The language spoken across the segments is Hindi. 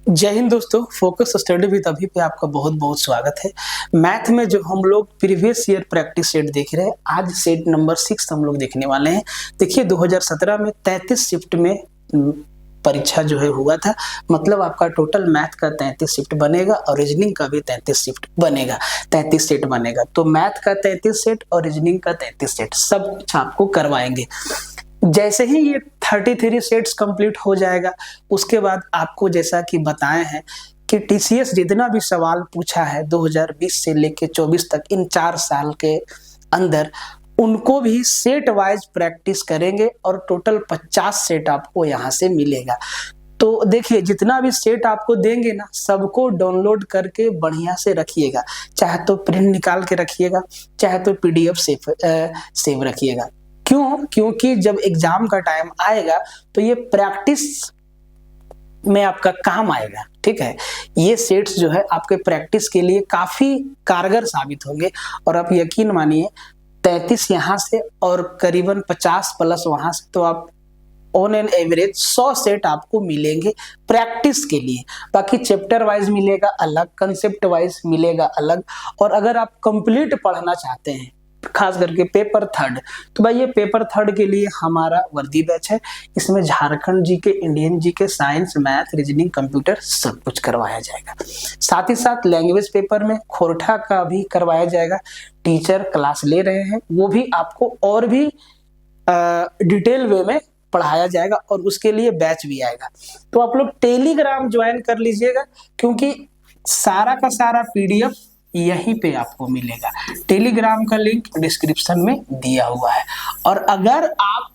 जय हिंद दोस्तों, फोकस स्टडी विद अभी पे आपका बहुत बहुत स्वागत है। मैथ में जो हम लोग प्रीवियस ईयर प्रैक्टिस सेट देख रहे हैं, आज सेट नंबर 6 हम लोग देखने वाले हैं। देखिए 2017 में 33 शिफ्ट में परीक्षा जो है हुआ था, मतलब आपका टोटल मैथ का 33 शिफ्ट बनेगा और रीजनिंग का भी 33 शिफ्ट बनेगा, 33 सेट बनेगा। तो मैथ का 33 सेट और रीजनिंग का 33 सेट सब कुछ आपको करवाएंगे। जैसे ही ये 33 सेट्स कंप्लीट हो जाएगा, उसके बाद आपको जैसा कि बताए हैं कि टीसीएस जितना भी सवाल पूछा है 2020 से लेके 24 तक, इन 4 साल के अंदर उनको भी सेट वाइज प्रैक्टिस करेंगे और टोटल 50 सेट आपको यहाँ से मिलेगा। तो देखिए जितना भी सेट आपको देंगे ना, सबको डाउनलोड करके बढ़िया से रखिएगा, चाहे तो प्रिंट निकाल के रखिएगा, चाहे तो पीडीएफ सेव रखिएगा। क्यों? क्योंकि जब एग्जाम का टाइम आएगा तो ये प्रैक्टिस में आपका काम आएगा। ठीक है, ये सेट्स जो है आपके प्रैक्टिस के लिए काफी कारगर साबित होंगे। और आप यकीन मानिए 33 यहाँ से और करीबन 50 प्लस वहां से, तो आप ऑन एन एवरेज 100 सेट आपको मिलेंगे प्रैक्टिस के लिए। बाकी चैप्टर वाइज मिलेगा अलग, कंसेप्ट वाइज मिलेगा अलग। और अगर आप कंप्लीट पढ़ना चाहते हैं, खास करके पेपर थर्ड, तो भाई ये पेपर थर्ड के लिए हमारा वर्दी बैच है। इसमें Jharkhand GK, Indian GK, science, math, reasoning, computer सब कुछ करवाया जाएगा। साथ ही साथ लैंग्वेज पेपर में खोरठा का भी करवाया जाएगा। टीचर क्लास ले रहे हैं, वो भी आपको और भी डिटेल वे में पढ़ाया जाएगा और उसके लिए बैच भी आएगा। तो आप लोग टेलीग्राम ज्वाइन कर लीजिएगा, क्योंकि सारा का सारा पीडीएफ यहीं पे आपको मिलेगा। टेलीग्राम का लिंक डिस्क्रिप्शन में दिया हुआ है। और अगर आप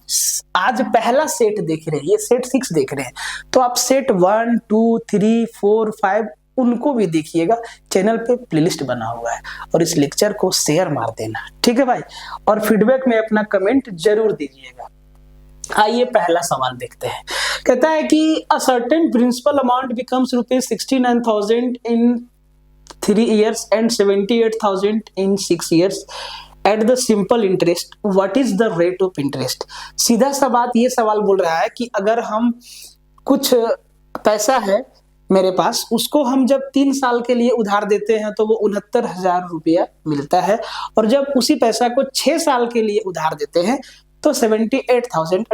आज पहला सेट देख रहे हैं, ये सेट 6 देख रहे हैं, तो आप सेट 1, 2, 3, 4, 5 उनको भी देखिएगा। चैनल पे प्लेलिस्ट बना हुआ है। और इस लेक्चर को शेयर मार देना, ठीक है भाई। और फीडबैक में अपना कमेंट जरूर दीजिएगा। आइए पहला सवाल देखते हैं। कहता है कि a certain principal amount becomes ₹69,000 in 3 years and 78,000 in 6 years at the simple interest. What is the rate of interest? सीधा सा बात, ये सवाल बोल रहा है कि अगर हम कुछ पैसा है मेरे पास, उसको हम जब 3 साल के लिए उधार देते हैं तो वो 69,000 रुपया मिलता है, और जब उसी पैसा को 6 साल के लिए उधार देते हैं तो 78,000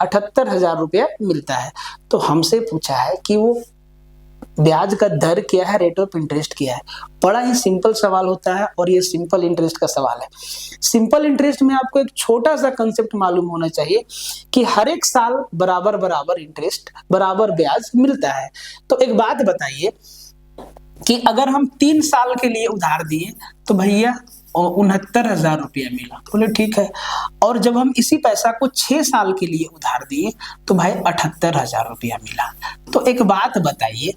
78,000 रुपया मिलता है। तो हमसे पूछा है कि वो ब्याज का दर क्या है, रेट ऑफ इंटरेस्ट क्या है। बड़ा ही सिंपल सवाल होता है और ये सिंपल इंटरेस्ट का सवाल है। सिंपल इंटरेस्ट में आपको एक छोटा सा कंसेप्ट मालूम होना चाहिए कि हर एक साल बराबर बराबर इंटरेस्ट, बराबर ब्याज मिलता है। तो एक बात बताइए कि अगर हम 3 साल के लिए उधार दिए तो भैया 69,000 रुपया मिला, बोले ठीक है। और जब हम इसी पैसा को 6 साल के लिए उधार दिए तो भाई 78,000 रुपया मिला। तो एक बात बताइए,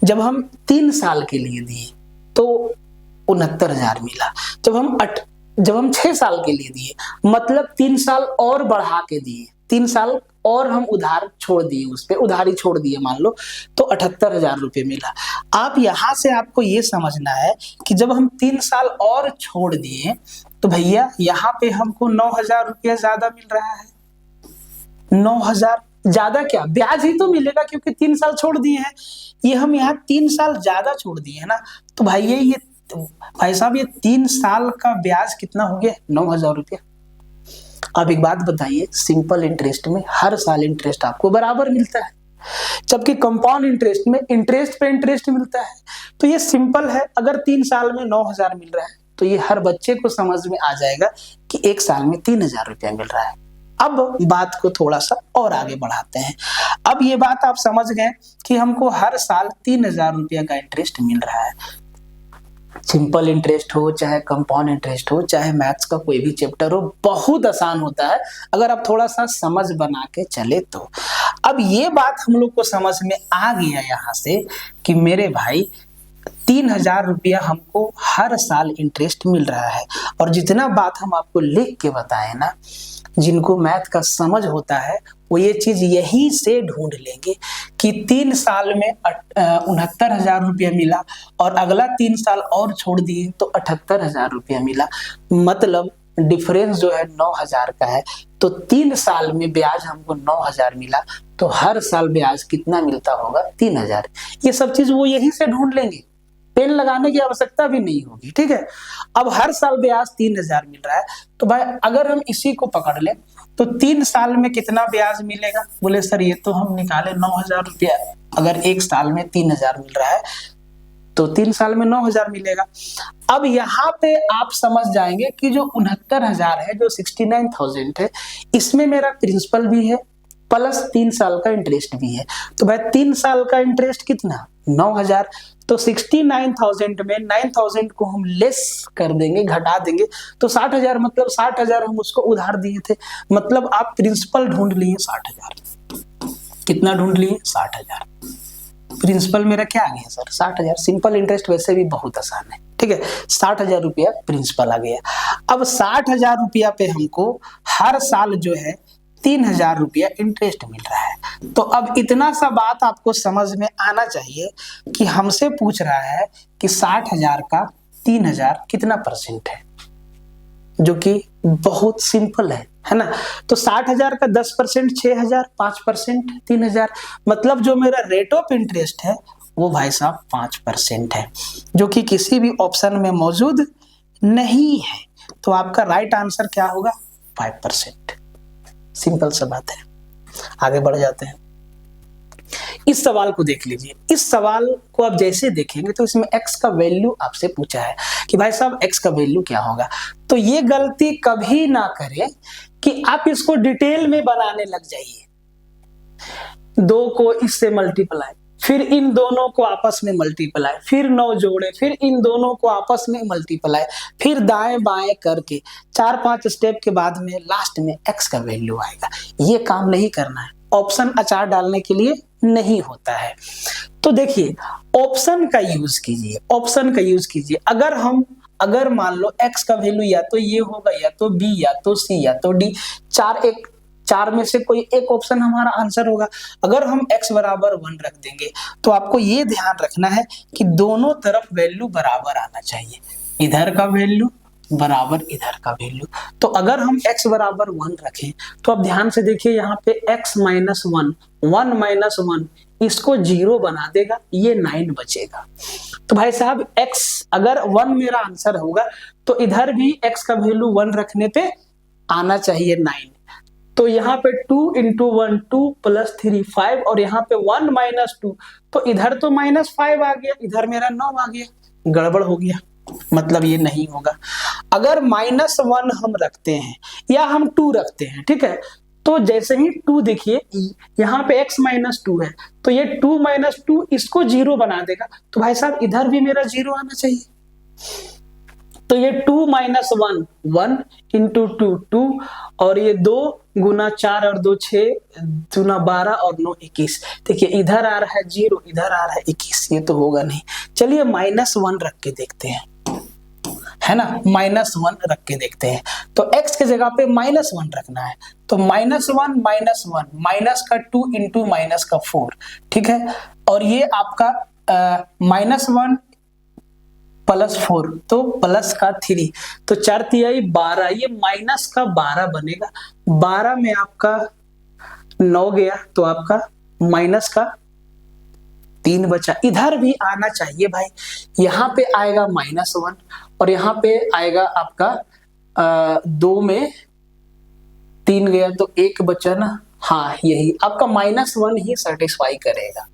जब हम 3 साल के लिए दिए तो 69,000 मिला, जब हम 6 साल के लिए दिए, मतलब 3 साल और बढ़ा के दिए, 3 साल और हम उधार छोड़ दिए, उस पे उधारी छोड़ दिए मान लो, तो 78,000 रुपये मिला। आप यहां से आपको ये समझना है कि जब हम 3 साल और छोड़ दिए तो भैया यहाँ पे हमको 9,000 रुपया ज्यादा मिल रहा है। 9,000 ज्यादा क्या, ब्याज ही तो मिलेगा, क्योंकि 3 साल छोड़ दिए हैं। ये हम यहाँ 3 साल ज्यादा छोड़ दिए है ना, तो भाई भाई साहब ये 3 साल का ब्याज कितना हो गया, 9,000 रुपया। अब एक बात बताइए, सिंपल इंटरेस्ट में हर साल इंटरेस्ट आपको बराबर मिलता है, जबकि कंपाउंड इंटरेस्ट में इंटरेस्ट पे इंटरेस्ट मिलता है। तो ये सिंपल है, अगर 3 साल में 9,000 मिल रहा है तो ये हर बच्चे को समझ में आ जाएगा कि 1 साल में 3,000 रुपया मिल रहा है। अब बात को थोड़ा सा और आगे बढ़ाते हैं। अब ये बात आप समझ गए कि हमको हर साल 3,000 रुपया का इंटरेस्ट मिल रहा है। सिंपल इंटरेस्ट हो, चाहे कंपाउंड इंटरेस्ट हो, चाहे मैथ्स का कोई भी चैप्टर हो, बहुत आसान होता है अगर आप थोड़ा सा समझ बना के चले तो। अब ये बात हम लोग को समझ में आ गया यहाँ से कि मेरे भाई 3,000 रुपया हमको हर साल इंटरेस्ट मिल रहा है। और जितना बात हम आपको लिख के बताए ना, जिनको मैथ का समझ होता है वो ये चीज यहीं से ढूंढ लेंगे कि 3 साल में 69,000 रुपया मिला और अगला 3 साल और छोड़ दिए तो 78,000 रुपया मिला। मतलब डिफरेंस जो है 9,000 का है, तो 3 साल में ब्याज हमको 9,000 मिला, तो हर साल ब्याज कितना मिलता होगा? 3,000। ये सब चीज वो यहीं से ढूंढ लेंगे, पेन लगाने की आवश्यकता भी नहीं होगी, ठीक है। अब हर साल ब्याज 3,000 मिल रहा है, तो भाई अगर हम इसी को पकड़ लें तो 3 साल में कितना ब्याज मिलेगा? बोले सर ये तो हम निकाले 9,000 रुपया, अगर 1 साल में 3,000 मिल रहा है तो 3 साल में 9,000 मिलेगा। अब यहाँ पे आप समझ जाएंगे कि जो 69,000 है, जो 69,000 है, इसमें मेरा प्रिंसिपल भी है प्लस 3 साल का इंटरेस्ट भी है। तो भाई 3 साल का इंटरेस्ट कितना? 9,000। तो 69,000 में 9,000 को हम लेस कर देंगे, घटा देंगे, तो 60,000, मतलब 60,000 हम उसको उधार दिए थे, मतलब आप प्रिंसिपल ढूंढ लिए 60,000। कितना ढूंढ लिए? 60,000। प्रिंसिपल मेरा क्या आ गया सर? 60,000। सिंपल इंटरेस्ट वैसे भी बहुत आसान है, ठीक है। 60,000 रुपया प्रिंसिपल आ गया। अब 60,000 रुपया पे हमको हर साल जो है 3,000 रुपया इंटरेस्ट मिल रहा है। तो अब इतना सा बात आपको समझ में आना चाहिए कि हमसे पूछ रहा है कि 60,000 का 3,000 कितना परसेंट है, जो कि बहुत सिंपल है ना। तो 60,000 का 10% 6,000, 5% 3,000, मतलब जो मेरा रेट ऑफ इंटरेस्ट है वो भाई साहब 5% है, जो कि किसी भी ऑप्शन में मौजूद नहीं है। तो आपका राइट आंसर क्या होगा? 5%। सिंपल सा बात है। आगे बढ़ जाते हैं। इस सवाल को देख लीजिए। इस सवाल को आप जैसे देखेंगे तो इसमें x का वैल्यू आपसे पूछा है कि भाई साहब x का वैल्यू क्या होगा। तो ये गलती कभी ना करें कि आप इसको डिटेल में बनाने लग जाइए। 2 को इससे मल्टीप्लाई, फिर इन दोनों को आपस में मल्टीप्लाई, फिर 9 जोड़े, फिर इन दोनों को आपस में मल्टीप्लाई, फिर दाएं बाएं करके 4-5 स्टेप के बाद में लास्ट में x का वैल्यू आएगा। ये काम नहीं करना है। ऑप्शन अचार डालने के लिए नहीं होता है। तो देखिए ऑप्शन का यूज कीजिए, ऑप्शन का यूज कीजिए। अगर मान लो x का वैल्यू या तो ये होगा, या तो b, या तो c, या तो d, 4 में से कोई एक ऑप्शन हमारा आंसर होगा। अगर हम x बराबर 1 रख देंगे तो आपको ये ध्यान रखना है कि दोनों तरफ वैल्यू बराबर आना चाहिए, इधर का वैल्यू बराबर इधर का वैल्यू। तो अगर हम x बराबर 1 रखें तो अब ध्यान से देखिए, यहाँ पे x माइनस 1, 1 माइनस 1 इसको 0 बना देगा, ये 9 बचेगा। तो भाई साहब x अगर 1 मेरा आंसर होगा तो इधर भी x का वैल्यू 1 रखने पे आना चाहिए 9। तो यहाँ पे 2 इंटू 1 2 प्लस 3 5, और यहाँ पे 1 माइनस 2, तो इधर तो माइनस 5 आ गया, इधर मेरा 9 आ गया, गड़बड़ हो गया, मतलब ये नहीं होगा। अगर -1 हम रखते हैं या हम 2 रखते हैं, ठीक है, तो जैसे ही 2 देखिए यहाँ पे x माइनस 2 है, तो ये 2 माइनस 2 इसको 0 बना देगा। तो भाई साहब इधर भी मेरा 0 आना चाहिए। तो ये 2 माइनस 1 1 इंटू 2 2, और ये 2 गुना 4 और 2 6 गुना 12 और 9 21। देखिए इधर आ रहा है 0, इधर आ रहा है 21, ये तो होगा नहीं। चलिए -1 रख के देखते हैं, है ना, -1 रख के देखते हैं। तो x के जगह पे -1 रखना है, तो -1 -1 माइनस का 2 इंटू माइनस का 4, ठीक है, और ये आपका -1 प्लस 4 तो प्लस का 3, तो 4 तिहाई 12, ये माइनस का 12 बनेगा। 12 में आपका 9 गया तो आपका माइनस का 3 बचा। इधर भी आना चाहिए भाई, यहाँ पे आएगा -1 और यहाँ पे आएगा आपका 2 में 3 गया तो 1 बचा ना। हाँ यही आपका -1 ही सेटिस्फाई करेगा,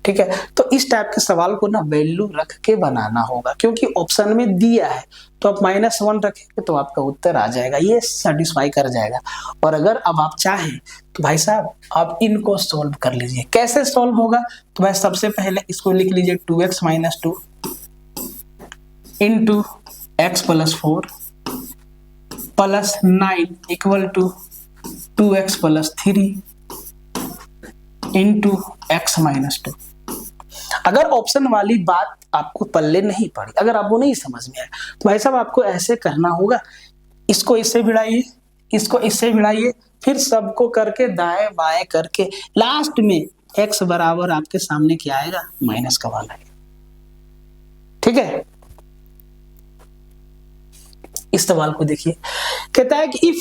ठीक है। तो इस टाइप के सवाल को ना वैल्यू रख के बनाना होगा, क्योंकि ऑप्शन में दिया है, तो आप -1 रखेंगे तो आपका उत्तर आ जाएगा, ये सेटिस्फाई कर जाएगा। और अगर अब आप चाहें तो भाई साहब आप इनको सॉल्व कर लीजिए। कैसे सॉल्व होगा? तो भाई सबसे पहले इसको लिख लीजिए 2x minus 2 into x plus 4 plus 9 equal to 2x plus 3 into x minus 2। अगर ऑप्शन वाली बात आपको पल्ले नहीं पड़ी, अगर आपको नहीं समझ में आया, तो भाई साहब आपको ऐसे करना होगा, इसको इससे भिड़ाइए, इसको इससे भिड़ाइए, फिर सबको करके दाएं बाएं करके लास्ट में x बराबर आपके सामने क्या आएगा? माइनस का वाला आएगा, ठीक है। इस सवाल को देखिए, कहता है कि if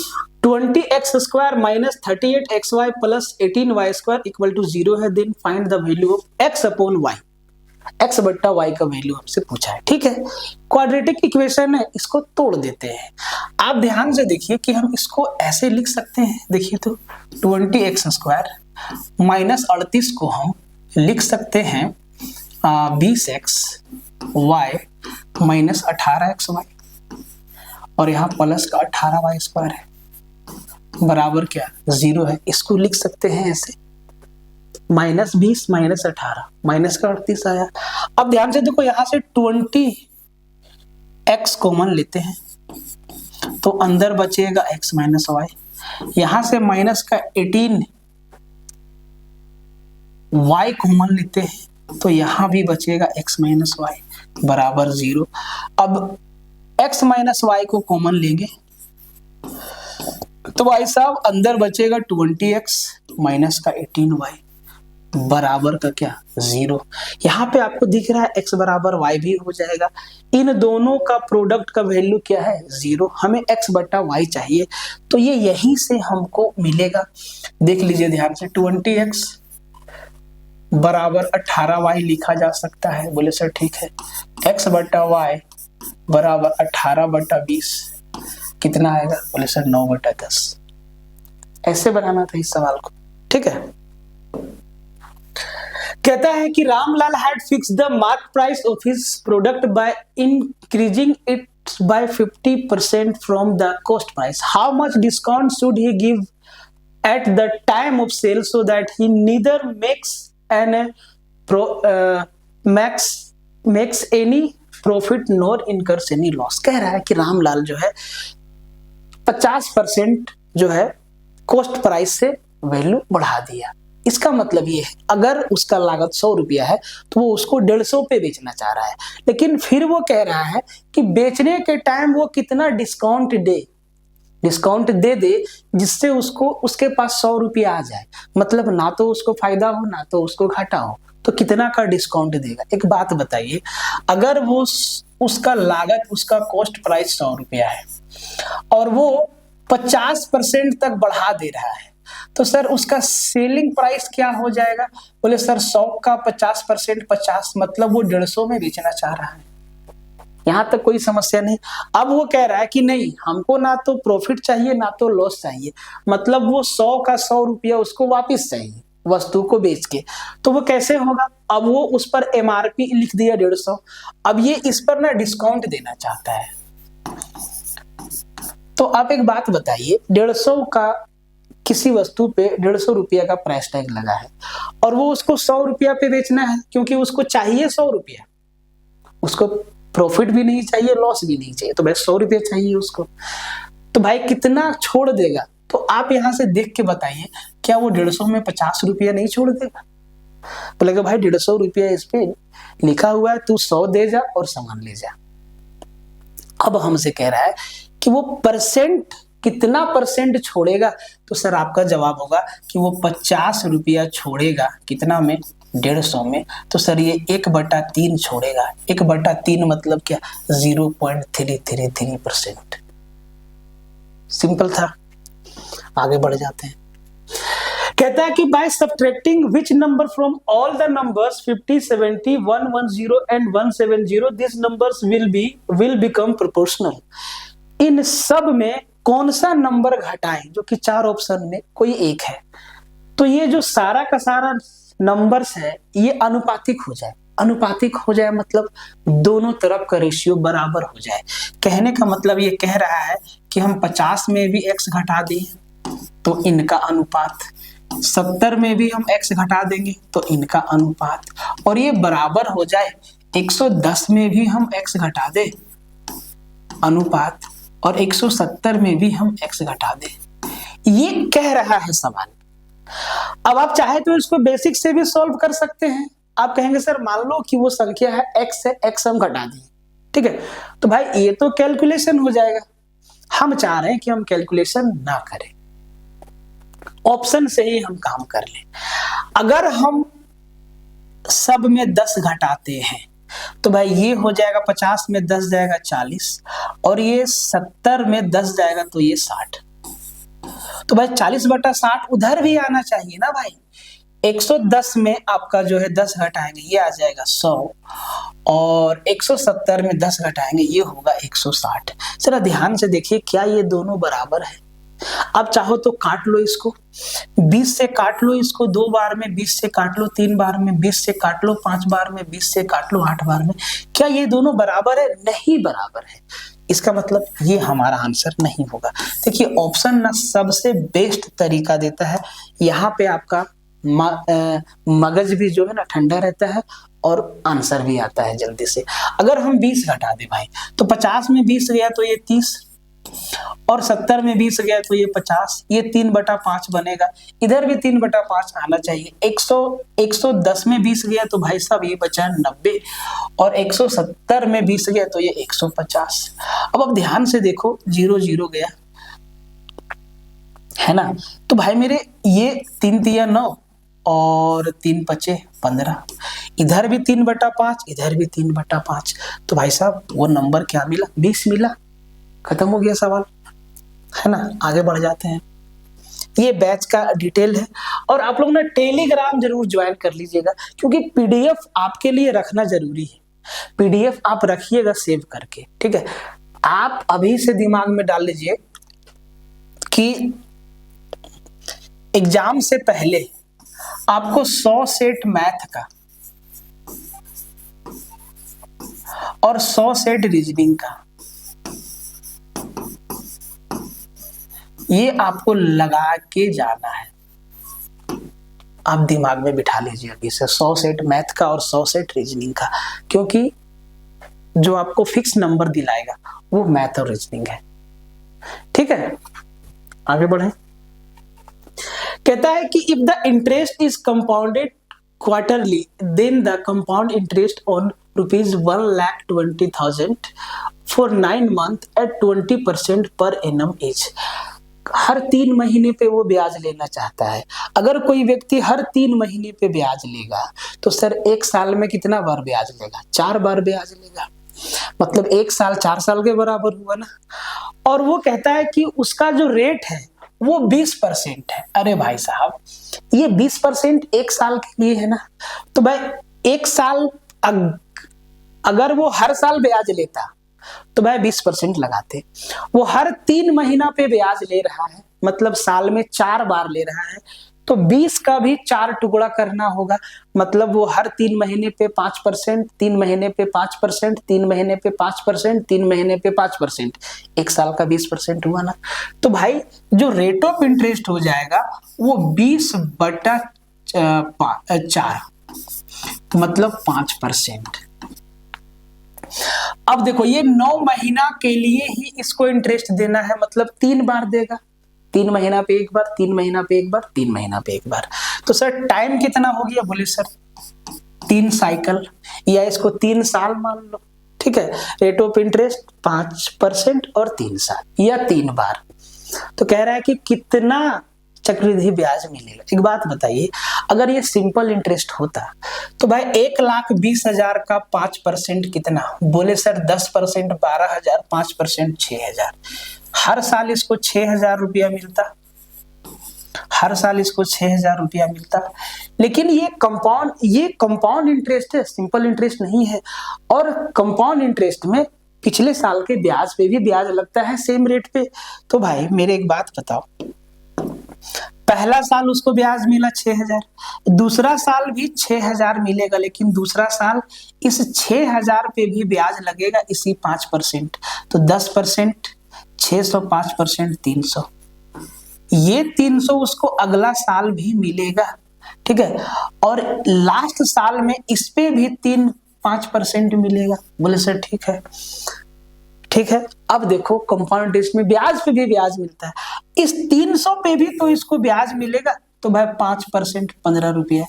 20x² minus 38xy plus 18y² equal to 0 है, then find the value of x upon y। x बट्टा y का वैल्यू हमसे पूछा है, ठीक है। क्वाड्रेटिक इक्वेशन है, इसको तोड़ देते हैं। आप ध्यान से देखिए कि हम इसको ऐसे लिख सकते हैं, देखिए तो 20x² माइनस 38 को हम लिख सकते हैं 20xy माइनस 18xy, और यहाँ प्लस का 18y² है, बराबर क्या 0 है। इसको लिख सकते हैं ऐसे -20 माइनस 18, माइनस का 38 आया। अब ध्यान से देखो, यहाँ से 20x कॉमन लेते हैं तो अंदर बचेगा x माइनस वाई, यहाँ से माइनस का 18y कॉमन लेते हैं तो यहाँ भी बचेगा x माइनस वाई बराबर 0। अब x माइनस वाई को कॉमन लेंगे तो भाई साहब अंदर बचेगा 20x माइनस का 18y बराबर का क्या 0। यहाँ पे आपको दिख रहा है x बराबर y भी हो जाएगा। इन दोनों का प्रोडक्ट का वैल्यू क्या है 0। हमें x बटा y चाहिए, तो ये यहीं से हमको मिलेगा। देख लीजिए ध्यान से, 20x बराबर 18y लिखा जा सकता है। बोले सर ठीक है, x बटा y बराबर 18 बटा 20 कितना आएगा? बोले सर 9 बटा 10। ऐसे बनाना था इस सवाल को, ठीक है। कहता है कि Ramlal had fixed the market price of his product by increasing it by 50% from the cost price. How much discount should he give at the time of sale so that he neither makes any profit nor incurs any loss? कह रहा है कि रामलाल जो है 50% जो है कॉस्ट प्राइस से वैल्यू बढ़ा दिया। इसका मतलब ये है, अगर उसका लागत 100 रुपया है तो वो उसको 150 पे बेचना चाह रहा है, लेकिन फिर वो कह रहा है कि बेचने के टाइम वो कितना डिस्काउंट दे जिससे उसको उसके पास 100 रुपया आ जाए। मतलब ना तो उसको फायदा हो ना तो उसको घाटा हो, तो कितना का डिस्काउंट देगा? एक बात बताइए, अगर वो उसका लागत, उसका कॉस्ट प्राइस 100 रुपया है और वो 50% तक बढ़ा दे रहा है, तो सर उसका सेलिंग प्राइस क्या हो जाएगा? बोले सर 100 का 50% 50, मतलब वो 150 में बेचना चाह रहा है। यहां तक कोई समस्या नहीं। अब वो कह रहा है कि नहीं, हमको ना तो प्रॉफिट चाहिए ना तो लॉस चाहिए, मतलब वो 100 का 100 रुपया उसको वापस चाहिए वस्तु को बेच के। तो वो कैसे होगा? अब वो उस पर MRP लिख दिया 150, अब ये इस पर ना डिस्काउंट देना चाहता है। तो आप एक बात बताइए, 150 का किसी वस्तु पे 150 रुपया का प्राइस टैग लगा है और वो उसको 100 रुपया पे बेचना है, क्योंकि उसको चाहिए 100 रुपया, उसको प्रॉफिट भी नहीं चाहिए लॉस भी नहीं चाहिए, तो भाई 100 रुपया चाहिए उसको। तो भाई कितना छोड़ देगा? तो आप यहां से देख के बताइए, क्या वो 150 में 50 रुपया नहीं छोड़ देगा? बोलेगा भाई 150 रुपया इस पे लिखा हुआ है, तू 100 दे जा और सामान ले जा। अब हमसे कह रहा है कि वो कितना परसेंट छोड़ेगा? तो सर आपका जवाब होगा कि वो 50 रुपया छोड़ेगा, कितना में? 150 में। तो सर ये 1/3 छोड़ेगा। 1/3 मतलब क्या? 0.333%। सिंपल था, आगे बढ़ जाते हैं। कहता है कि by subtracting which number from all the numbers 50, 70, 110 and 170 this numbers will become proportional. इन सब में कौन सा नंबर घटाएं, जो कि 4 ऑप्शन में कोई एक है, तो ये जो सारा का सारा नंबर्स है ये अनुपातिक हो जाए। अनुपातिक हो जाए मतलब दोनों तरफ का रेशियो बराबर हो जाए। कहने का मतलब ये कह रहा है कि हम 50 में भी x घटा दें तो इनका अनुपात, 70 में भी हम x घटा देंगे तो इनका अनुपात, और ये बराबर हो जाए 110 में भी हम x घटा दें अनुपात, और 170 में भी हम x घटा दें। ये कह रहा है सवाल। अब आप चाहे तो इसको बेसिक से भी सॉल्व कर सकते हैं। आप कहेंगे सर मान लो कि वो संख्या है x है, x हम घटा दें, ठीक है, तो भाई ये तो कैलकुलेशन हो जाएगा। हम चाह रहे हैं कि हम कैलकुलेशन ना करें, ऑप्शन से ही हम काम कर लें। अगर हम सब में 10 घटाते हैं तो भाई ये हो जाएगा 50 में 10 जाएगा 40, और ये 70 में 10 जाएगा तो ये 60। तो भाई 40/60 उधर भी आना चाहिए ना भाई। 110 में आपका जो है 10 घटाएंगे ये आ जाएगा 100, और 170 में 10 घटाएंगे ये होगा 160। जरा ध्यान से देखिए, क्या ये दोनों बराबर है? आप चाहो तो काट लो इसको, 20 से काट लो इसको 2 बार में, 20 से काट लो 3 बार में, 20 से काट लो 5 बार में, 20 से काट लो 8 बार में। क्या ये दोनों बराबर है? नहीं बराबर है। इसका मतलब ये हमारा आंसर नहीं होगा। देखिए ऑप्शन ना सबसे बेस्ट तरीका देता है। यहाँ पे आपका मगज भी जो है ना ठंडा रहता है, और आंसर भी आता है जल्दी से। अगर हम 20 घटा दे भाई, तो 50 में 20 गया तो ये 30, और 70 में 20 गया तो ये 50, ये 3/5 बनेगा। इधर भी 3/5 आना चाहिए। 110 में 20 गया तो भाई साहब ये बचा 90, और 170 में 20 गया तो ये 150। अब ध्यान से देखो, 0 0 गया है ना। तो भाई मेरे ये 3 तिया 9 और 3 पचे 15, इधर भी 3/5, इधर भी 3/5। तो भाई साहब वो नंबर क्या मिला? 20 मिला। खत्म हो गया सवाल, है ना। आगे बढ़ जाते हैं। ये बैच का डिटेल है, और आप लोग ना टेलीग्राम जरूर ज्वाइन कर लीजिएगा, क्योंकि पीडीएफ आपके लिए रखना जरूरी है। पीडीएफ आप रखिएगा सेव करके, ठीक है। आप अभी से दिमाग में डाल लीजिए कि एग्जाम से पहले आपको 100 सेट मैथ का और 100 सेट रीजनिंग का ये आपको लगा के जाना है। आप दिमाग में बिठा लीजिए अभी से, 100 सेट मैथ का और 100 सेट रीजनिंग का, क्योंकि जो आपको फिक्स नंबर दिलाएगा वो मैथ और रीजनिंग है, ठीक है। आगे बढ़े। कहता है कि if the interest is compounded quarterly, then the compound interest on ₹1,20,000 for 9 months at 20% per annum is. हर 3 महीने पे वो ब्याज लेना चाहता है। अगर कोई व्यक्ति हर 3 महीने पे ब्याज लेगा तो सर 1 साल में कितना बार ब्याज लेगा? 4 बार ब्याज लेगा। मतलब 1 साल 4 साल के बराबर हुआ ना। और वो कहता है कि उसका जो रेट है वो 20% है। अरे भाई साहब, ये 20% 1 साल के लिए है ना। तो भाई 1 साल अगर वो हर साल ब्याज लेता तो भाई 20% लगाते। वो हर 3 महीना पे ब्याज ले रहा है, मतलब साल में 4 बार ले रहा है, तो 20 का भी 4 टुकड़ा करना होगा। मतलब वो हर 3 महीने पे 5%, 3 महीने पे 5%, 3 महीने पे 5%, 3 महीने पे 5%, 1 साल का 20% हुआ ना। तो भाई जो रेट ऑफ इंटरेस्ट हो जाएगा वो 20/4, मतलब 5%। अब देखो ये 9 महीना के लिए ही इसको इंटरेस्ट देना है, मतलब 3 बार देगा। 3 महीना पे 1 बार, 3 महीना पे 1 बार, 3 महीना पे 1 बार। तो सर टाइम कितना हो गया? बोले सर 3 साइकिल, या इसको 3 साल मान लो, ठीक है। रेट ऑफ इंटरेस्ट 5% और 3 साल या 3 बार। तो कह रहा है कि कितना चक्रवृद्धि ब्याज मिलेगा। एक बात बताइए, अगर ये सिंपल इंटरेस्ट होता तो भाई 1,20,000 का 5% कितना? बोले सर 10% 12,000, 5% 6,000। हर साल इसको 6,000 रुपया मिलता, हर साल इसको 6,000 रुपया मिलता। लेकिन ये कंपाउंड इंटरेस्ट है, सिंपल इंटरेस्ट नहीं है। और कंपाउंड इंटरेस्ट में पिछले साल के ब्याज पे भी ब्याज लगता है सेम रेट पे। तो भाई मेरे एक बात बताओ, पहला साल उसको ब्याज मिला 6,000, दूसरा साल भी 6,000 मिलेगा, लेकिन दूसरा साल इस 6,000 पे भी ब्याज लगेगा इसी 5%। तो 10%, 600, 5%, 300। ये 300 उसको अगला साल भी मिलेगा, ठीक है। और लास्ट साल में इस पे भी 5% मिलेगा। बोले सर ठीक है, ठीक है। अब देखो कंपाउंड इंटरेस्ट में ब्याज पे भी ब्याज मिलता है, इस 300 पे भी तो इसको ब्याज मिलेगा। तो भाई 5% 15 रुपया,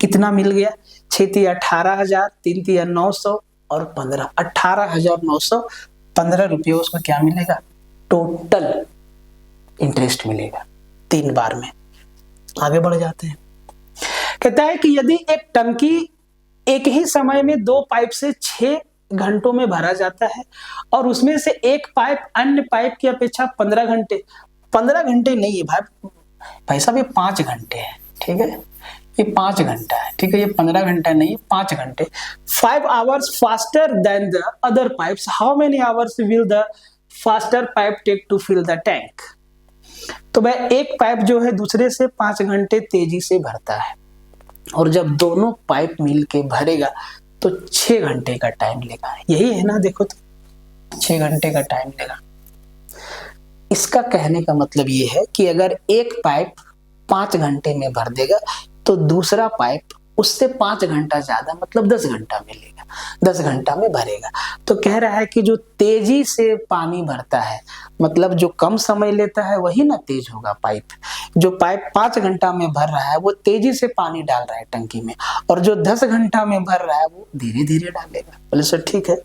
कितना मिल गया? 6 तिया 18,000, 3 तिया 900 और 15, 18,915 रुपये उसको क्या मिलेगा? टोटल इंटरेस्ट मिलेगा 3 बार में। आगे बढ़ जाते हैं। कहता है कि यदि एक टंकी एक ही समय में 2 पाइप से 6 घंटों में भरा जाता है और उसमें से एक पाइप अन्य पाइप की अपेक्षा 15 घंटे नहीं है भाई साहब, ये 5 घंटे है, ठीक है, ये 5 घंटा है, ठीक है, ये 15 घंटा नहीं है, 5 घंटे। 5 hours faster than the other pipes. How many hours will the faster pipe take to fill the tank? तो भाई एक पाइप जो है दूसरे से 5 घंटे तेजी से भरता है और जब दोनों पाइप मिल के भरेगा तो 6 घंटे का टाइम लेगा। यही है ना, देखो तो 6 घंटे का टाइम लेगा। इसका कहने का मतलब ये है कि अगर एक पाइप 5 घंटे में भर देगा तो दूसरा पाइप उससे 5 घंटा ज्यादा मतलब 10 घंटा में लेगा, 10 घंटा में भरेगा। तो कह रहा है कि जो तेजी से पानी भरता है मतलब जो कम समय लेता है वही ना तेज होगा पाइप। जो पाइप 5 घंटा में भर रहा है वो तेजी से पानी डाल रहा है टंकी में और जो 10 घंटा में भर रहा है वो धीरे धीरे डालेगा। बोले सर ठीक है।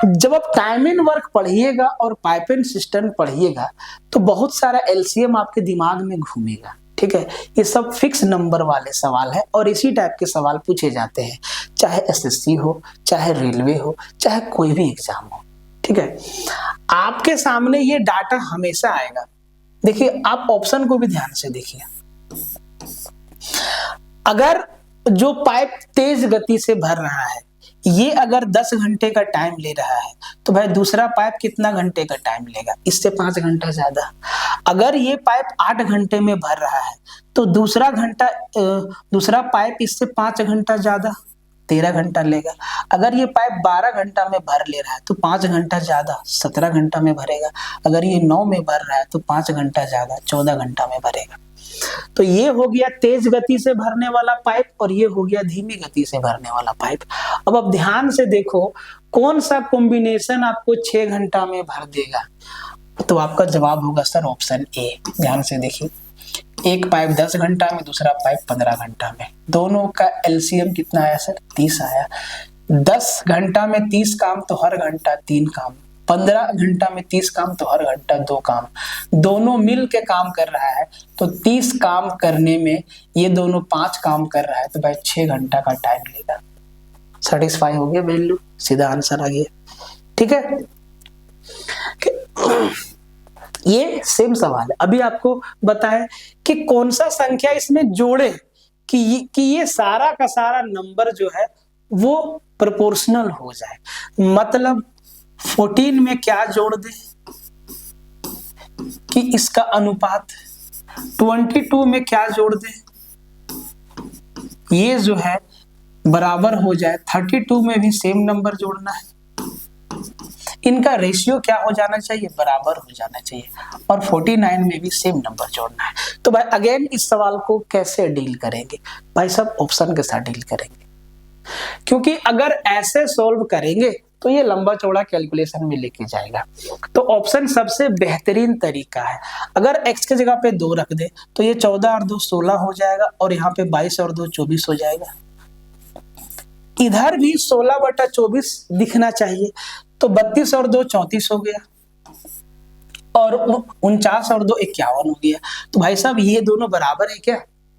जब आप टाइम इन वर्क पढ़िएगा और पाइप एंड सिस्टम पढ़िएगा तो बहुत सारा एलसीएम आपके दिमाग में घूमेगा, ठीक है। ये सब फिक्स नंबर वाले सवाल है और इसी टाइप के सवाल पूछे जाते हैं, चाहे एसएससी हो, चाहे रेलवे हो, चाहे कोई भी एग्जाम हो, ठीक है। आपके सामने ये डाटा हमेशा आएगा। देखिए आप ऑप्शन को भी ध्यान से देखिए। अगर जो पाइप तेज गति से भर रहा है ये अगर 10 घंटे का टाइम ले रहा है तो भाई दूसरा पाइप कितना घंटे का टाइम लेगा, इससे 5 घंटा ज्यादा। अगर ये पाइप 8 घंटे में भर रहा है तो दूसरा पाइप इससे 5 घंटा ज्यादा 13 घंटा लेगा। अगर ये पाइप 12 घंटा में भर ले रहा है तो 5 घंटा ज्यादा 17 घंटा में भरेगा। अगर ये 9 में भर रहा है तो 5 घंटा ज्यादा 14 घंटा में भरेगा। तो ये हो गया तेज गति से भरने वाला पाइप और ये हो गया धीमी गति से भरने वाला पाइप। अब आप ध्यान से देखो कौन सा कॉम्बिनेशन आपको 6 घंटा में भर देगा, तो आपका जवाब होगा सर ऑप्शन ए। ध्यान से देखिए, एक पाइप 10 घंटा में, दूसरा पाइप 15 घंटा में, दोनों का एलसीएम कितना आया सर 30 आया। 10 घंटा में 30 काम तो हर घंटा 3 काम, 15 घंटा में 30 काम तो हर घंटा 2 काम, दोनों मिल के काम कर रहा है तो 30 काम करने में ये दोनों 5 काम कर रहा है तो भाई 6 घंटा का टाइम लेगा। सेटिस्फाई हो गया वैल्यू, सीधा आंसर आ गया, ठीक है। ये सेम सवाल है, अभी आपको बताएं कि कौन सा संख्या इसमें जोड़े कि ये सारा का सारा नंबर जो है वो प्रोपोर्शनल हो जाए। मतलब 14 में क्या जोड़ दे कि इसका अनुपात, 22 में क्या जोड़ दे ये जो है बराबर हो जाए, 32 में भी सेम नंबर जोड़ना है, इनका रेशियो क्या हो जाना चाहिए, बराबर हो जाना चाहिए, और 49 में भी सेम नंबर जोड़ना है। तो भाई अगेन इस सवाल को कैसे डील करेंगे भाई, सब ऑप्शन के साथ डील करेंगे, क्योंकि अगर ऐसे सॉल्व करेंगे तो ये लंबा चौड़ा कैलकुलेशन में लेके जाएगा। तो ऑप्शन सबसे बेहतरीन तरीका है। अगर x के जगह पे 2 रख दे तो ये 14 और 2 16 हो जाएगा और यहाँ पे 22 और 2 24 हो जाएगा। इधर भी 16/24 दिखना चाहिए तो 32 और 2 34 हो गया और 49 और 2 51 हो गया। तो भाई साहब ये दोनों बराबर है क्या,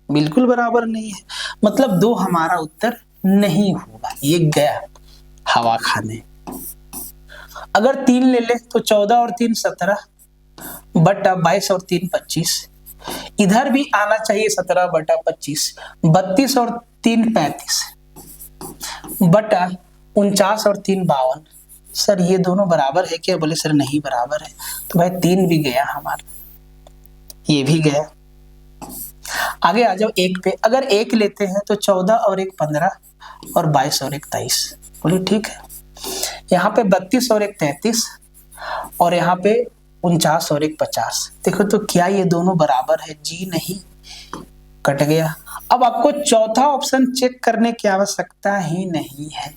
बिल्कुल बराबर नहीं है, मतलब 2 हमारा उत्तर नहीं होगा, ये गया हवा खाने। अगर 3 ले ले तो 14 और 3 17 बटा 22 और 3 25, इधर भी आना चाहिए 17/25, 32 और 3 35 बटा 49 और 3 52। सर ये दोनों बराबर है क्या, बोले सर नहीं बराबर है। तो भाई 3 भी गया हमारा, ये भी गया। आगे आ जाओ 1 पे, अगर 1 लेते हैं तो 14 और 1 15 और 22 और 1 23, बोले ठीक है। यहाँ पे 32 और 1 33 और यहाँ पे 49 और 1 50। देखो तो क्या ये दोनों बराबर है, जी नहीं, कट गया। अब आपको चौथा ऑप्शन चेक करने की आवश्यकता ही नहीं है,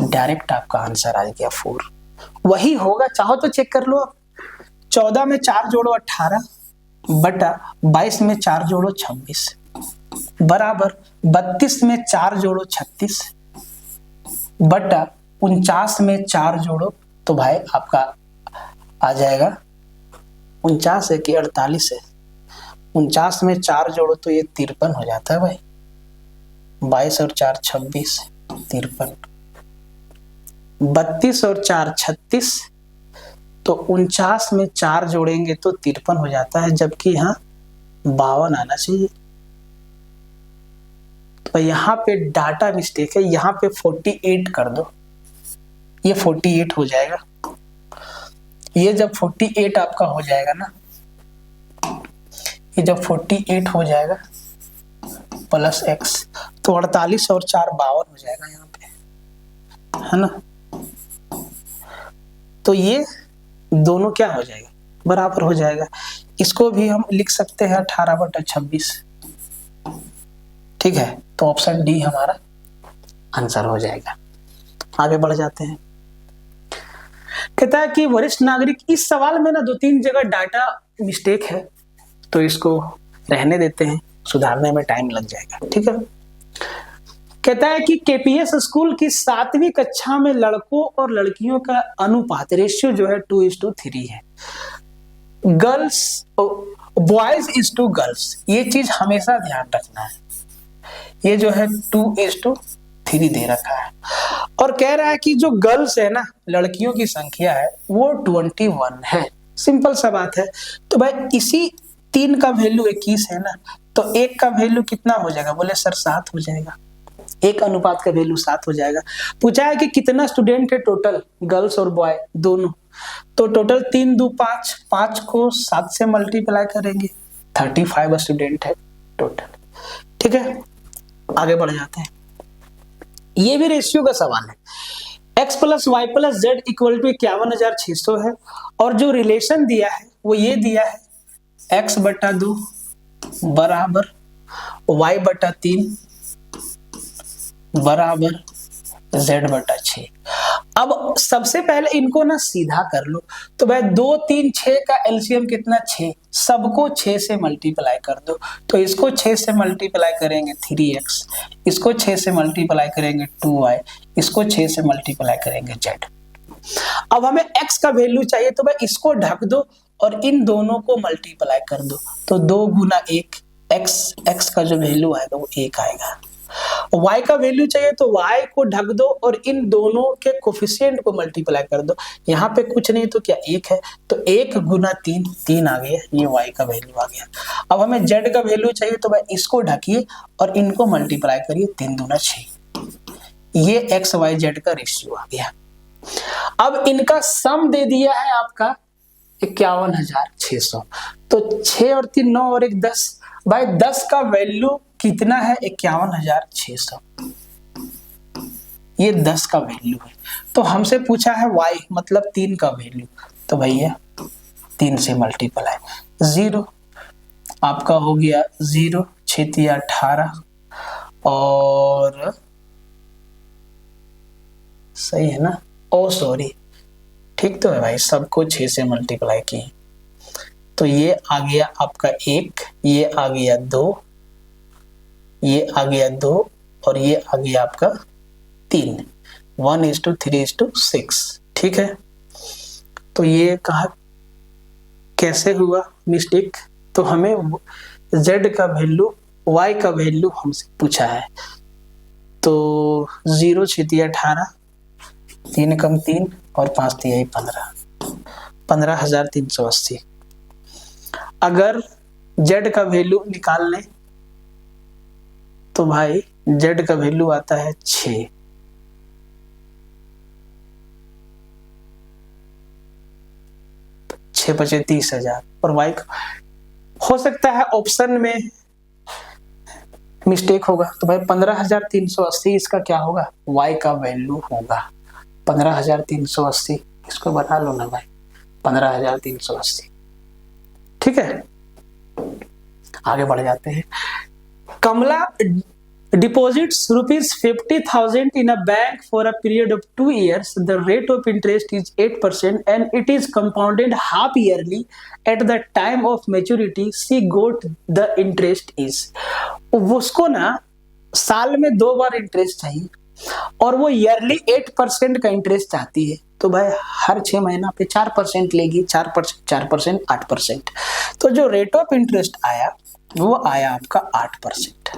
डायरेक्ट आपका आंसर आ गया 4, वही होगा, चाहो तो चेक कर लो। 14 में 4 जोड़ो 18 बटा 22 में 4 जोड़ो 26 बराबर 32 में 4 जोड़ो 36 बटा 49 में 4 जोड़ो, तो भाई आपका आ जाएगा 49 है कि 48 है, 49 में 4 जोड़ो तो ये 53 हो जाता है भाई, 22 और 4 26, 53, 32 और 4 36, तो 49 में 4 जोड़ेंगे तो 53 हो जाता है, जबकि यहाँ 52 आना चाहिए। तो यहाँ पे डाटा मिस्टेक है, यहाँ पे 48 कर दो, ये 48 हो जाएगा। ये जब 48 आपका हो जाएगा ना, ये जब 48 हो जाएगा प्लस x, तो 48 और 4 52 हो जाएगा यहाँ पे, है ना। तो ये दोनों क्या हो जाएगा, बराबर हो जाएगा। इसको भी हम लिख सकते हैं 18/26, ठीक है। तो ऑप्शन डी हमारा आंसर हो जाएगा। आगे बढ़ जाते हैं। कहता है कि वरिष्ठ नागरिक, इस सवाल में ना 2-3 जगह डाटा मिस्टेक है, तो इसको रहने देते हैं, सुधारने में टाइम लग जाएगा, ठीक है। कहता है कि केपीएस स्कूल की 7वीं कक्षा में लड़कों और लड़कियों का अनुपात रेशियो जो है 2:3 है। Girls boys is to girls, ये चीज हमेशा ध्यान रखना है। ये जो है 2:3 दे रखा है, और कह रहा है कि जो गर्ल्स है ना, लड़कियों की संख्या है वो 21 है। सिंपल सा बात है। तो भाई इसी 3 का वैल्यू 21 है ना, तो 1 का वैल्यू कितना हो जाएगा, बोले सर 7 हो जाएगा। 1 अनुपात का वैल्यू 7 हो जाएगा। पूछा है कि कितना स्टूडेंट है टोटल, गर्ल्स और बॉय दोनों, तो टोटल 3 2 5, 5 को 7 से मल्टीप्लाई करेंगे, 35 स्टूडेंट है टोटल, ठीक है। आगे बढ़ जाते हैं। ये भी रेशियो का सवाल है। x + y + z = 51,600 है, और जो रिलेशन दिया है वो ये दिया है, x/2 बराबर y/3 बराबर z/6। अब सबसे पहले इनको ना सीधा कर लो। तो भाई 2 3 6 का एलसीएम कितना, 6, सबको 6 से मल्टीप्लाई कर दो। तो इसको 6 से मल्टीप्लाई करेंगे 3x, इसको 6 से मल्टीप्लाई करेंगे 2y, इसको 6 से मल्टीप्लाई करेंगे z। अब हमें x का वैल्यू चाहिए, तो भाई इसको ढक दो और इन दोनों को मल्टीप्लाई कर दो। तो 2 × 1 x का जो वैल्यू आएगा वो 1 आएगा। y का वैल्यू चाहिए, तो y को ढक दो और इन दोनों के कोफिशिएंट को मल्टीप्लाई कर दो। यहाँ पे कुछ नहीं तो क्या 1 है, तो 1 × 3 3 आ गया, ये y का वैल्यू आ गया। अब हमें z का वैल्यू चाहिए, तो भाई इसको ढकिए और इनको मल्टीप्लाई करिए, 3 दूना 6, ये x y z का रेशियो आ गया। अब इनका सम दे दिया है आपका 51,600, तो 6 और 3 9 और 1 10, भाई 10 का वैल्यू कितना है, 51,600, ये 10 का वैल्यू है। तो हमसे पूछा है y मतलब 3 का वैल्यू, तो भैया 3 से मल्टीप्लाई, 0 आपका हो गया 0, 6 × 18, और सही है ना, ओ सॉरी, ठीक तो है भाई, सबको 6 से मल्टीप्लाई किए, तो ये आ गया आपका 1, ये आ गया 2, ये आ गया 2, और ये आ गया आपका 3, 1:3:6, ठीक है। तो ये कहा कैसे हुआ मिस्टेक, तो हमें z का वैल्यू y का वैल्यू हमसे पूछा है, तो 0 6 × 18, 3 × 3 और 5 × 15, 15,380। अगर z का वैल्यू निकाल लें तो भाई z का वैल्यू आता है 6, 6 × 5 = 30,000, और y हो सकता है ऑप्शन में मिस्टेक होगा, तो भाई 15,380 इसका क्या होगा, y का वैल्यू होगा 15,380, इसको बना लो ना भाई, 15,380, ठीक है। आगे बढ़ जाते हैं। कमला deposits ₹50,000 in a bank for a period of 2 years. The rate of interest is 8% and it is compounded half yearly. At the time of maturity, she got the interest is. उसको ना साल में 2 बार इंटरेस्ट चाहिए और वो ईयरली 8% का इंटरेस्ट चाहती है, तो भाई हर 6 महीना पे 4% लेगी, 4%, 4%, 8%। तो जो रेट ऑफ इंटरेस्ट आया वो आया आपका 8%।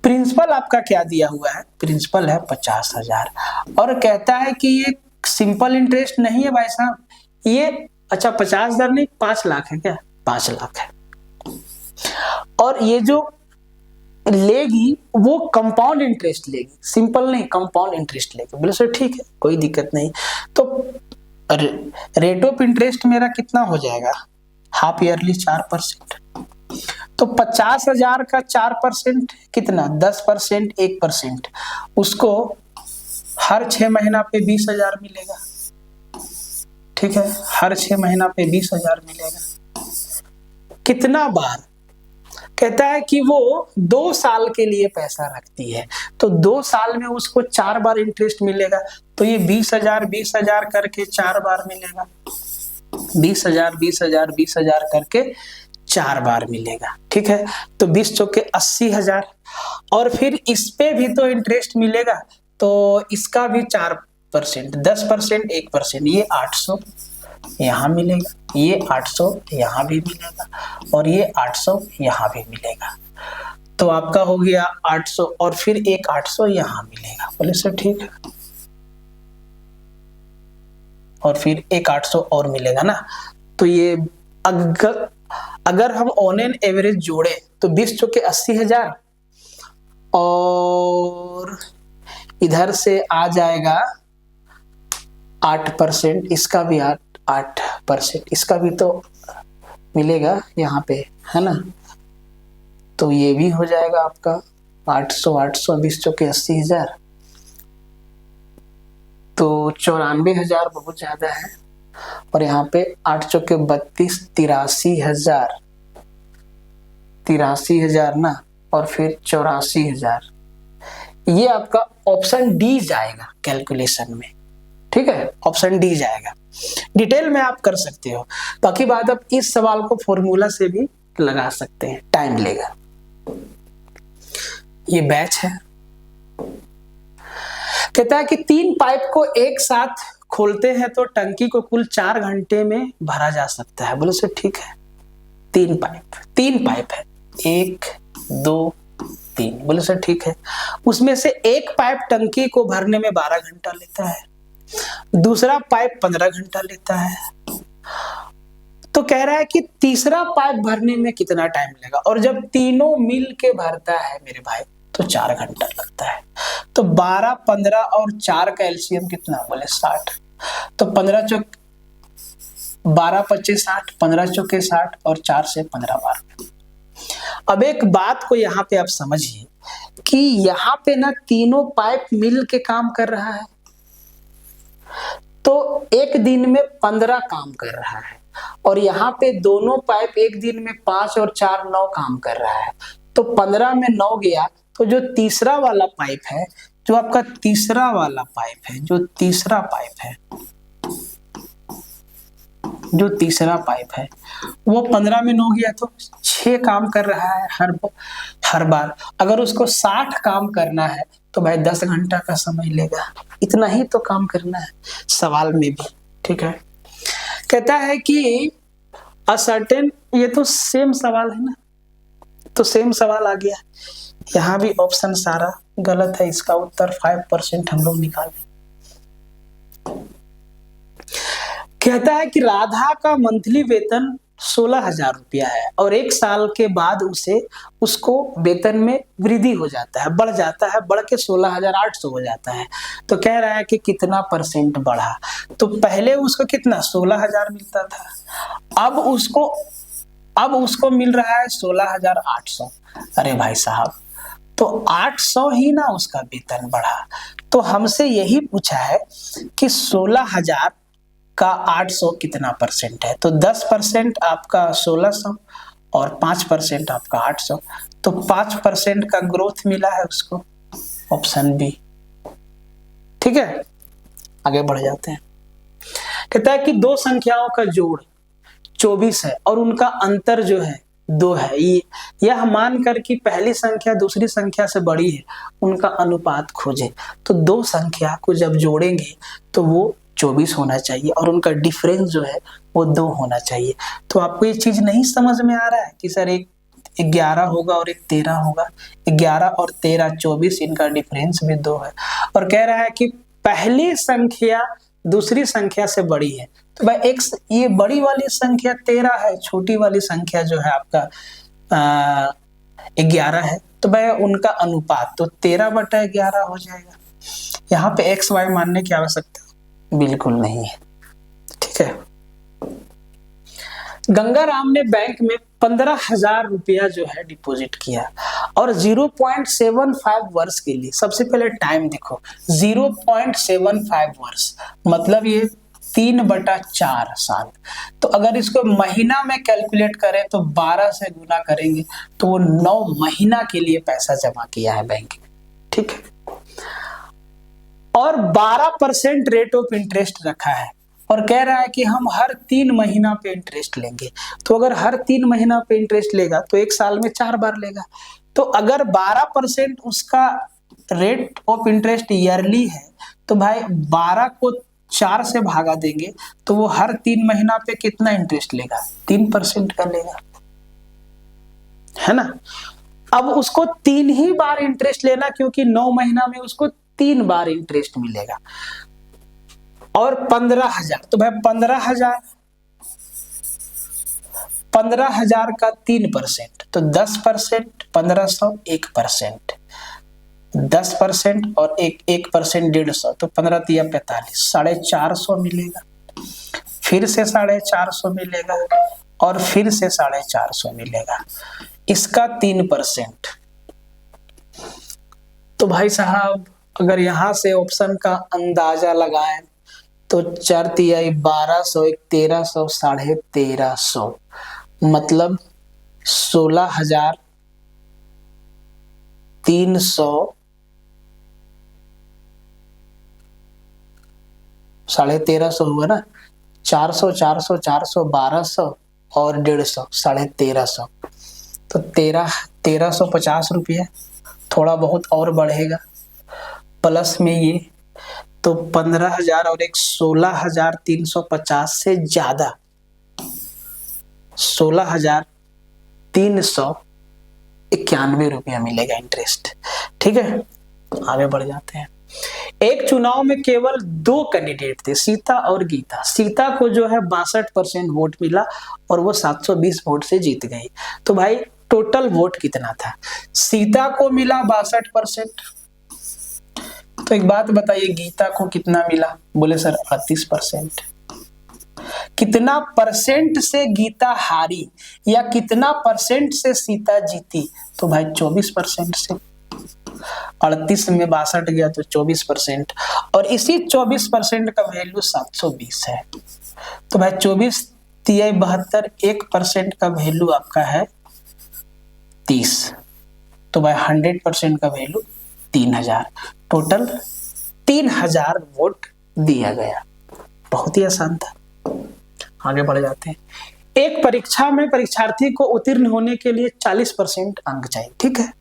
प्रिंसिपल आपका क्या दिया हुआ है, प्रिंसिपल है 50,000 और कहता है कि ये सिंपल इंटरेस्ट नहीं है भाई साहब, ये अच्छा 50,000 नहीं 5 लाख है क्या, 5 लाख है। और ये जो लेगी वो कंपाउंड इंटरेस्ट लेगी, सिंपल नहीं कंपाउंड इंटरेस्ट लेगी। बोले सर ठीक है कोई दिक्कत नहीं। तो रेट ऑफ इंटरेस्ट मेरा कितना हो जाएगा, हाफ ईयरली 4%। तो 50,000 का 4% कितना, 10%, 1%, उसको हर 6 महीना पे 20,000 मिलेगा। ठीक है, हर 6 महीना पे 20,000 मिलेगा। कितना बार, कहता है कि वो 2 साल के लिए पैसा रखती है, तो 2 साल में उसको 4 बार इंटरेस्ट मिलेगा। तो ये 20,000 20,000 करके 4 बार मिलेगा, 20,000 20,000 20,000 करके 4 बार मिलेगा। ठीक है, तो 20 चौके 80,000। और फिर इस पे भी तो इंटरेस्ट मिलेगा, तो इसका भी 4%, 10%, 1%, ये 800 यहाँ मिलेगा, ये 800 यहाँ भी मिलेगा और ये 800 यहाँ भी मिलेगा। तो आपका हो गया 800 और फिर एक 800 यहाँ मिलेगा। बोले सर ठीक है, और फिर एक 800 और मिलेगा ना। तो ये अगर हम ऑन एन एवरेज जोड़े तो 20 चौके 80,000 और इधर से आ जाएगा 8%, इसका भी 8%, इसका भी तो मिलेगा यहाँ पे है ना। तो ये भी हो जाएगा आपका 800 800 20 चौके 80,000, तो 94,000 बहुत ज्यादा है। और यहाँ पे 8 चौके 32, 83,000, 83,000 ना, और फिर 84,000। ये आपका ऑप्शन डी जाएगा कैलकुलेशन में। ठीक है, ऑप्शन डी जाएगा। डिटेल में आप कर सकते हो, बाकी बात आप इस सवाल को फॉर्मूला से भी लगा सकते हैं, टाइम लेगा। ये बैच है, कहता है कि 3 पाइप को एक साथ खोलते हैं तो टंकी को कुल 4 घंटे में भरा जा सकता है। बोलो सर ठीक है, 3 पाइप है, 1 2 3। बोले सर ठीक है, उसमें से एक पाइप टंकी को भरने में 12 घंटा लेता है, दूसरा पाइप 15 घंटा लेता है। तो कह रहा है कि तीसरा पाइप भरने में कितना टाइम लगेगा, और जब तीनों मिल के भरता है मेरे भाई तो 4 घंटा लगता है। तो 12, 15 और 4 का एलसीएम कितना, बोले 60। तो 15 चौक 12 25 60, 15 चौके 60 और 4 से 15 बार। अब एक बात को यहाँ पे आप समझिए कि यहाँ पे ना तीनों पाइप मिल के काम कर रहा है, तो एक दिन में 15 काम कर रहा है, और यहाँ पे दोनों पाइप एक दिन में 5 और 4 9 काम कर रहा है। तो 15 में 9 गया, तो जो तीसरा वाला पाइप है, जो आपका तीसरा वाला पाइप है, जो तीसरा पाइप है, जो तीसरा पाइप है वो 15 में 9 गया तो 6 काम कर रहा है हर बार। अगर उसको 60 काम करना है तो भाई 10 घंटा का समय लेगा, इतना ही तो काम करना है सवाल में भी। ठीक है, कहता है कि असर्टेन, ये तो सेम सवाल है ना, तो सेम सवाल आ गया। यहाँ भी ऑप्शन सारा गलत है, इसका उत्तर 5% हम लोग निकालें। कहता है कि राधा का मंथली वेतन 16,000 रुपया है और 1 साल के बाद उसको वेतन में वृद्धि हो जाता है, बढ़ जाता है, बढ़ के 16,800 हो जाता है। तो कह रहा है कि कितना % बढ़ा। तो पहले उसको कितना 16,000 मिलता था, अब उसको मिल रहा है 16,800। अरे भाई साहब, तो 800 ही ना उसका वेतन बढ़ा। तो हमसे यही पूछा है कि 16,000 का 800 कितना % है। तो 10% आपका 1600 और 5% आपका 800, तो 5% का ग्रोथ मिला है उसको, ऑप्शन बी। ठीक है, आगे बढ़ जाते हैं। कहता है कि 2 संख्याओं का जोड़ 24 है और उनका अंतर जो है 2 है। यह मानकर कि पहली संख्या दूसरी संख्या से बड़ी है, उनका अनुपात खोजे। तो 2 संख्या को जब जोड़ेंगे तो वो 24 होना चाहिए और उनका डिफरेंस जो है वो 2 होना चाहिए। तो आपको ये चीज नहीं समझ में आ रहा है कि सर एक 11 होगा और एक 13 होगा, 11 और 13 24, इनका डिफरेंस भी 2 है। और कह रहा है कि पहली संख्या दूसरी संख्या से बड़ी है, तो भाई एक ये बड़ी वाली संख्या 13 है, छोटी वाली संख्या जो है आपका 11 है, तो भाई उनका अनुपात तो 13/11 हो जाएगा। यहाँ पे एक्स वाई मानने की आवश्यकता बिल्कुल नहीं है, ठीक है। गंगाराम ने बैंक में 15,000 रुपया जो है डिपॉजिट किया और 0.75 वर्ष के लिए, सबसे पहले टाइम देखो 0.75 वर्ष मतलब ये 3/4 साल। तो अगर इसको महीना में कैलकुलेट करें तो 12 से गुना करेंगे तो वो 9 महीना के लिए पैसा जमा किया है बैंक में, ठीक है। और 12% रेट ऑफ इंटरेस्ट रखा है और कह रहा है कि हम हर 3 महीना पे इंटरेस्ट लेंगे। तो अगर हर 3 महीना पे इंटरेस्ट लेगा तो एक साल में 4 बार लेगा। तो अगर 12% उसका रेट ऑफ इंटरेस्ट ईयरली है तो भाई 12 को 4 से भागा देंगे तो वो हर 3 महीना पे कितना इंटरेस्ट लेगा, 3% का लेगा, है ना। अब उसको 3 ही बार इंटरेस्ट लेना, क्योंकि 9 महीना में उसको 3 बार इंटरेस्ट मिलेगा। और 15,000, तो भाई 15,000 का 3% तो 10%, 1500 1%, 10% और 1% 150, तो 15 तिया 45, 450 मिलेगा, फिर से 450 मिलेगा और फिर से 450 मिलेगा, इसका 3%। तो भाई साहब अगर यहां से ऑप्शन का अंदाजा लगाएं तो 4 तिया 1200, 1300, 1350 मतलब 16,300, 1350 हुआ ना, 400 400 400 1200 और 150, 1350, तो 1350 रुपये, थोड़ा बहुत और बढ़ेगा प्लस में ये, तो 15,000 और एक 16,350 से ज्यादा 16,391 रुपया मिलेगा इंटरेस्ट, ठीक है। आगे बढ़ जाते हैं। एक चुनाव में केवल 2 कैंडिडेट थे, सीता और गीता। सीता को जो है 62% वोट मिला और वो 720 वोट से जीत गई। तो भाई टोटल वोट कितना था? सीता को मिला 62%, तो एक बात बताइए गीता को कितना मिला? बोले सर 38%। कितना परसेंट से गीता हारी या कितना परसेंट से सीता जीती? तो भाई 24% से। 38 में 62 गया तो 24%, और इसी 24% का वैल्यू 720 है। तो भाई 24 तिया 72, 1% का वैल्यू आपका है 30, तो भाई 100% का वैल्यू 3000, टोटल 3000 वोट दिया गया। बहुत ही आसान था। आगे बढ़ जाते हैं। एक परीक्षा में परीक्षार्थी को उत्तीर्ण होने के लिए 40% अंक चाहिए, ठीक है।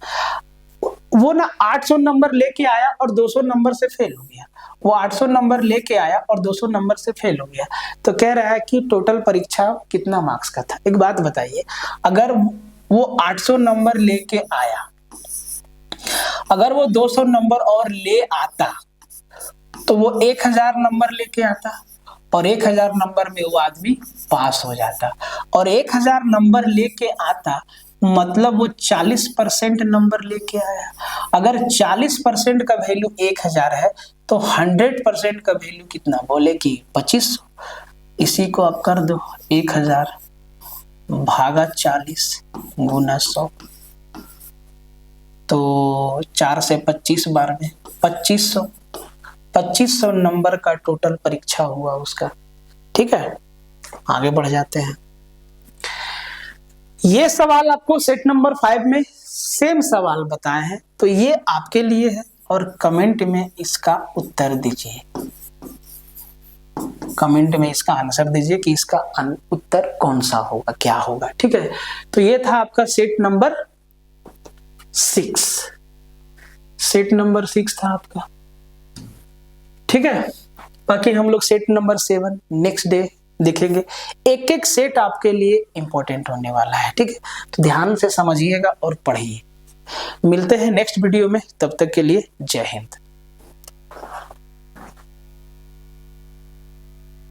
वो ना 800 नंबर लेके आया और 200 नंबर से फेल हो गया। वो 800 नंबर लेके आया और 200 नंबर से फेल हो गया। तो कह रहा है कि टोटल परीक्षा कितना मार्क्स का था। एक बात बताइए, अगर वो 800 नंबर लेके आया, अगर वो 200 नंबर और ले आता तो वो 1000 नंबर लेके आता और 1000 नंबर में वो आदमी पास हो जाता, और 1000 नंबर लेके आता मतलब वो 40% नंबर लेके आया। अगर 40% का वैल्यू 1000 है तो 100% का वैल्यू कितना? बोले कि 2500। इसी को आप कर दो, 1000 भागा 40 गुना 100, तो 4 से 25 बार में 2500 नंबर का टोटल परीक्षा हुआ उसका, ठीक है। आगे बढ़ जाते हैं। ये सवाल आपको सेट नंबर 5 में सेम सवाल बताए हैं, तो ये आपके लिए है और कमेंट में इसका उत्तर दीजिए। कमेंट में इसका आंसर दीजिए कि इसका उत्तर कौन सा होगा, क्या होगा, ठीक है। तो ये था आपका सेट नंबर 6, सेट नंबर 6 था आपका, ठीक है। बाकी हम लोग सेट नंबर 7 नेक्स्ट डे देखेंगे। एक एक सेट आपके लिए इंपॉर्टेंट होने वाला है, ठीक है, तो ध्यान से समझिएगा और पढ़िए। मिलते हैं नेक्स्ट वीडियो में, तब तक के लिए जय हिंद।